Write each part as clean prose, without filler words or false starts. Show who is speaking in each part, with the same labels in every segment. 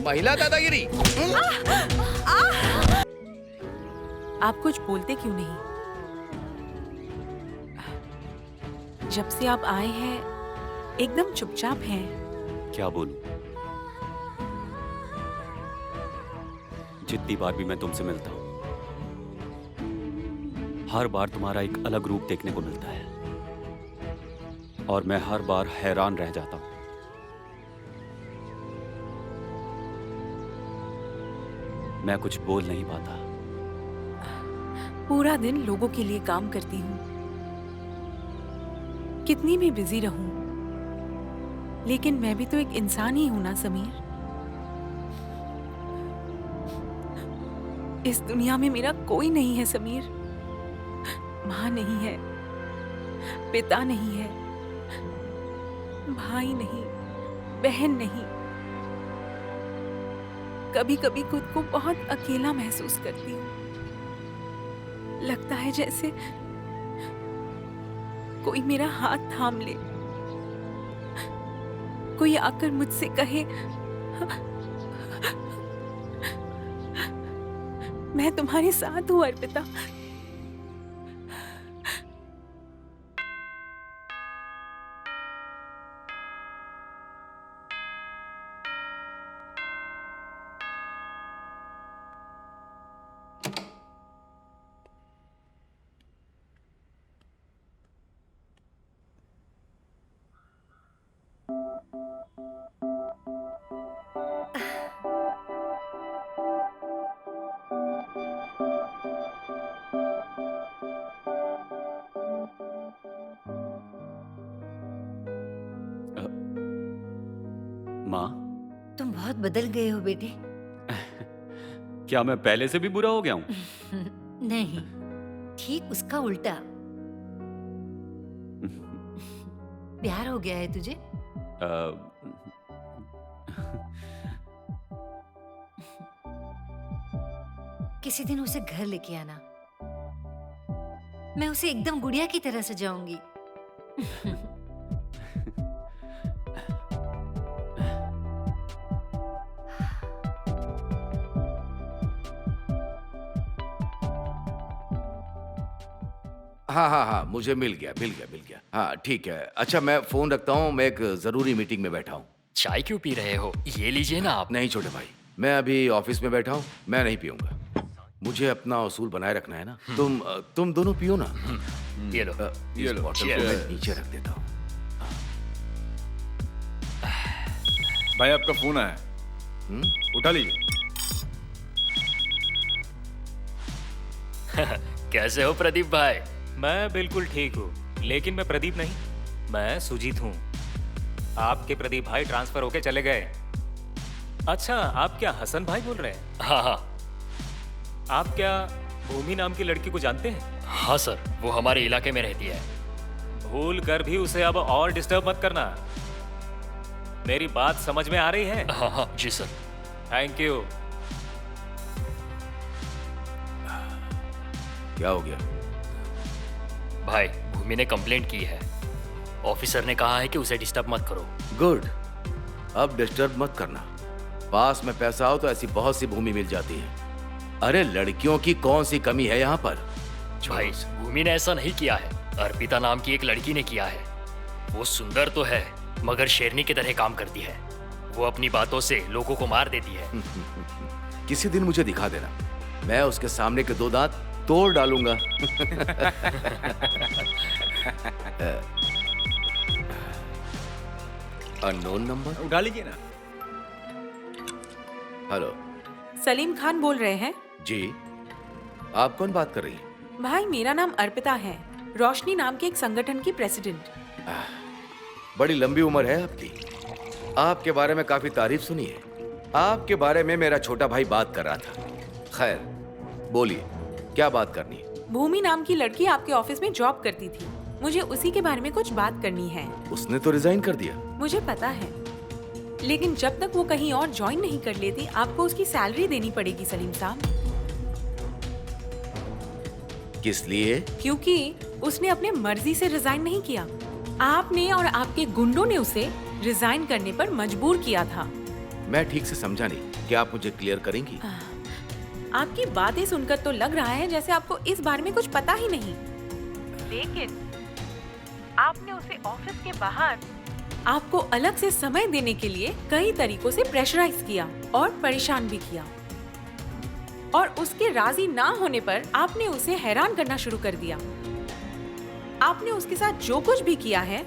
Speaker 1: महिला दादागिरी।
Speaker 2: आप कुछ बोलते क्यों नहीं? जब से आप आए हैं एकदम चुपचाप हैं।
Speaker 3: क्या बोलूं? जितनी बार भी मैं तुमसे मिलता हूं, हर बार तुम्हारा एक अलग रूप देखने को मिलता है और मैं हर बार हैरान रह जाता हूं। मैं कुछ बोल नहीं पाता।
Speaker 2: पूरा दिन लोगों के लिए काम करती हूँ, कितनी भी बिजी रहूं, लेकिन मैं भी तो एक इंसान ही हूं ना समीर। इस दुनिया में मेरा कोई नहीं है समीर। माँ नहीं है, पिता नहीं है, भाई नहीं, बहन नहीं। कभी कभी खुद को बहुत अकेला महसूस करती हूँ। लगता है जैसे कोई मेरा हाथ थाम ले, कोई आकर मुझसे कहे मैं तुम्हारे साथ हूं अर्पिता।
Speaker 3: माँ,
Speaker 4: तुम बहुत बदल गए हो बेटे।
Speaker 3: क्या मैं पहले से भी बुरा हो गया हूं?
Speaker 4: नहीं, ठीक उसका उल्टा। प्यार हो गया है तुझे? किसी दिन उसे घर लेके आना, मैं उसे एकदम गुड़िया की तरह सजाऊंगी।
Speaker 1: हाँ हाँ हाँ, मुझे मिल गया। हाँ ठीक है। अच्छा मैं फोन रखता हूँ, मैं एक जरूरी मीटिंग में बैठा हूँ।
Speaker 5: चाय क्यों पी रहे हो? ये लीजिए ना आप।
Speaker 1: नहीं छोटे भाई, मैं अभी ऑफिस में बैठा हूँ, मैं नहीं पीऊंगा। मुझे अपना उसूल बनाए रखना है ना। तुम दोनों पियो ना।
Speaker 5: ये लो।
Speaker 1: इस बॉटल को मैं नीचे रख देता हूँ।
Speaker 6: भाई आपका फोन आया है, उठा लीजिए।
Speaker 5: कैसे हो प्रदीप भाई?
Speaker 7: मैं बिल्कुल ठीक हूँ, लेकिन मैं प्रदीप नहीं, मैं सुजीत हूँ। आपके प्रदीप भाई ट्रांसफर होके चले गए। अच्छा, आप क्या हसन भाई बोल रहे हैं?
Speaker 5: हाँ हाँ
Speaker 7: आप क्या भूमि नाम की लड़की को जानते हैं?
Speaker 5: हाँ सर, वो हमारे इलाके में रहती है।
Speaker 7: भूल कर भी उसे अब और डिस्टर्ब मत करना। मेरी बात समझ में आ रही है?
Speaker 5: हाँ हाँ जी सर।
Speaker 7: Thank you.
Speaker 1: क्या हो गया
Speaker 5: भाई, भूमि ने कंप्लेंट की है। ऑफिसर ने कहा है कि उसे डिस्टर्ब मत करो।
Speaker 1: गुड, अब डिस्टर्ब मत करना। पास में पैसा हो तो ऐसी बहुत सी भूमि मिल जाती है। अरे लड़कियों की कौन सी कमी है यहाँ पर?
Speaker 5: भाई, भूमि ने ऐसा नहीं किया है, अर्पिता नाम की एक लड़की ने किया है। वो सुंदर तो है, मगर शेरनी की तरह काम करती है। वो अपनी बातों से लोगों को मार देती है।
Speaker 1: किसी दिन मुझे दिखा देना, मैं उसके सामने के 2 दांत तोड़ डालूंगा। अननोन नंबर,
Speaker 6: उठा लीजिए ना।
Speaker 1: हेलो।
Speaker 2: सलीम खान बोल रहे हैं?
Speaker 1: जी, आप कौन बात कर रही हैं?
Speaker 2: भाई मेरा नाम अर्पिता है, रोशनी नाम के एक संगठन की प्रेसिडेंट।
Speaker 1: बड़ी लंबी उम्र है आपकी। आपके बारे में काफी तारीफ सुनी है। आपके बारे में मेरा छोटा भाई बात कर रहा था। खैर बोलिए, क्या बात करनी है?
Speaker 2: भूमि नाम की लड़की आपके ऑफिस में जॉब करती थी, मुझे उसी के बारे में कुछ बात करनी है।
Speaker 1: उसने तो रिजाइन कर दिया।
Speaker 2: मुझे पता है, लेकिन जब तक वो कहीं और ज्वाइन नहीं कर लेती, आपको उसकी सैलरी देनी पड़ेगी सलीम साहब।
Speaker 1: किस लिए?
Speaker 2: क्योंकि उसने अपने मर्जी से रिजाइन नहीं किया, आपने और आपके गुंडों ने उसे रिजाइन करने पर मजबूर किया था।
Speaker 1: मैं ठीक से समझा नहीं, क्या आप मुझे क्लियर करेंगी?
Speaker 2: आपकी बातें सुनकर तो लग रहा है जैसे आपको इस बारे में कुछ पता ही नहीं। लेकिन आपने उसे ऑफिस के बाहर आपको अलग से समय देने के लिए कई तरीकों से प्रेशराइज किया और परेशान भी किया, और उसके राजी ना होने पर आपने उसे हैरान करना शुरू कर दिया। आपने उसके साथ जो कुछ भी किया है,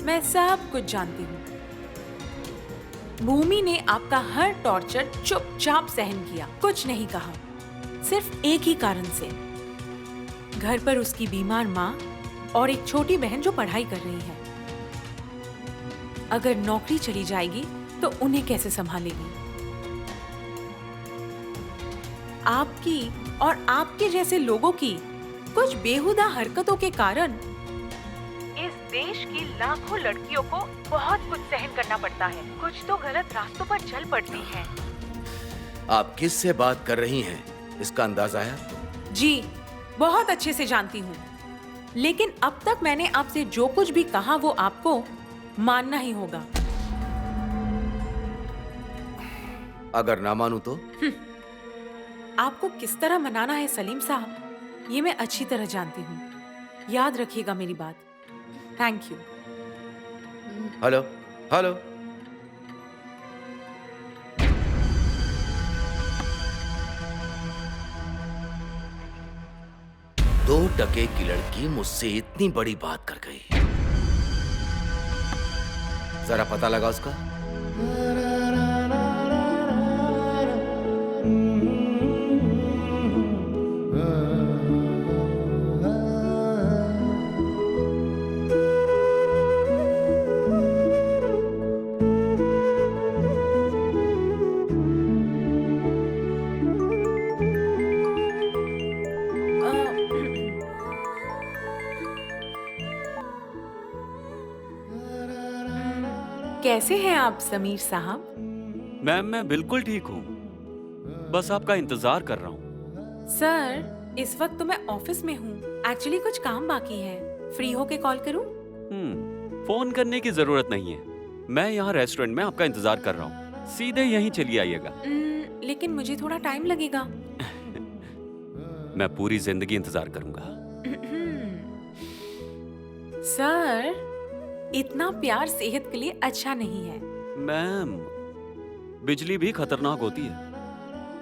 Speaker 2: मैं सब कुछ जानती हूँ। भूमि ने आपका हर टॉर्चर चुपचाप सहन किया, कुछ नहीं कहा, सिर्फ एक ही कारण से। घर पर उसकी बीमार माँ और एक छोटी बहन जो पढ़ाई कर रही है। अगर नौकरी चली जाएगी तो उन्हें कैसे संभालेगी? आपकी और आपके जैसे लोगों की कुछ बेहुदा हरकतों के कारण इस देश की लाखों लड़कियों को बहुत कुछ सहन करना पड़ता है। कुछ तो गलत रास्तों पर चल पड़ती हैं।
Speaker 1: आप किस से बात कर रही हैं, इसका अंदाजा है?
Speaker 2: जी, बहुत अच्छे से जानती हूँ, लेकिन अब तक मैंने आपसे जो कुछ भी कहा वो आपको मानना ही होगा।
Speaker 1: अगर ना मानूं तो?
Speaker 2: आपको किस तरह मनाना है सलीम साहब, ये मैं अच्छी तरह जानती हूँ। याद रखिएगा मेरी बात। Thank you.
Speaker 1: Hello hello. दो टके की लड़की मुझसे इतनी बड़ी बात कर गई। जरा पता लगा उसका।
Speaker 2: कैसे हैं आप समीर साहब?
Speaker 3: मैम मैं बिल्कुल ठीक हूँ, बस आपका इंतजार कर रहा हूँ।
Speaker 2: सर, इस वक्त तो मैं ऑफिस में हूँ। एक्चुअली कुछ काम बाकी है। फ्री होके कॉल करूँ?
Speaker 3: फोन करने की जरूरत नहीं है, मैं यहाँ रेस्टोरेंट में आपका इंतजार कर रहा हूँ। सीधे यहीं चलिए आइएगा।
Speaker 2: लेकिन मुझे थोड़ा टाइम लगेगा।
Speaker 3: मैं पूरी जिंदगी इंतजार करूंगा।
Speaker 2: सर, इतना प्यार सेहत के लिए अच्छा नहीं है।
Speaker 3: मैम, बिजली भी खतरनाक होती है।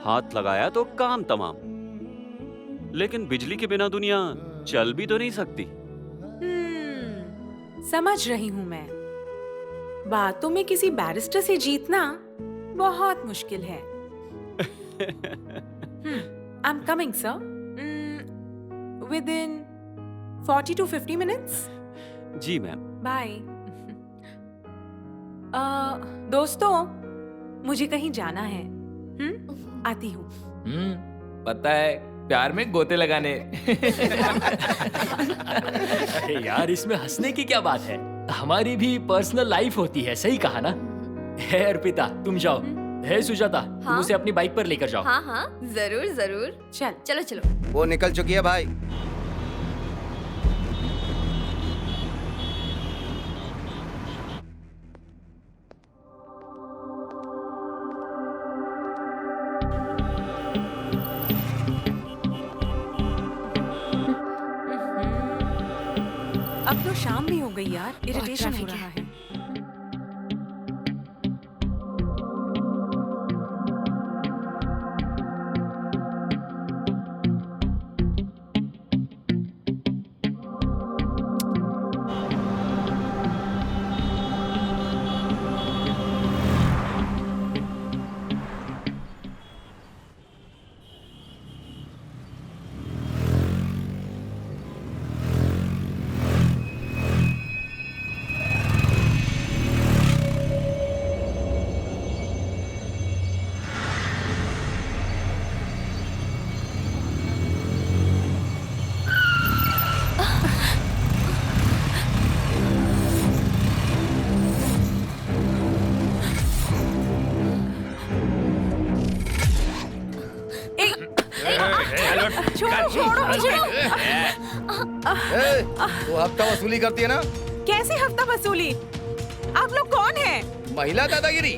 Speaker 3: हाथ लगाया तो काम तमाम, लेकिन बिजली के बिना दुनिया चल भी तो नहीं सकती।
Speaker 2: समझ रही हूँ मैं। बातों में किसी बैरिस्टर से जीतना बहुत मुश्किल है। I'm coming, sir. Within 40 to 50 minutes.
Speaker 3: जी मैम।
Speaker 2: बाय। दोस्तों, मुझे कहीं जाना है। आती हूँ।
Speaker 8: पता है, प्यार में गोते लगाने।
Speaker 5: अरे यार, इसमें हंसने की क्या बात है? हमारी भी पर्सनल लाइफ होती है, सही कहा ना? है अर्पिता, तुम जाओ। है सुजाता, तुम उसे अपनी बाइक पर लेकर जाओ।
Speaker 9: हाँ हाँ, जरूर जरूर। चलो चलो।
Speaker 1: वो निकल चुकी है भाई।
Speaker 2: अब तो शाम भी हो गई यार, इरिटेशन हो रहा है। छोड़ो मुझे।
Speaker 1: तो हफ्ता वसूली करती है ना?
Speaker 2: कैसे हफ्ता वसूली? आप लोग कौन हैं?
Speaker 1: महिला दादागिरी।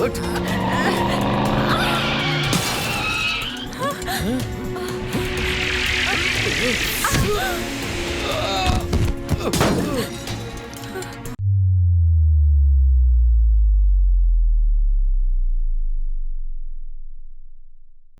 Speaker 1: उठ, उठ।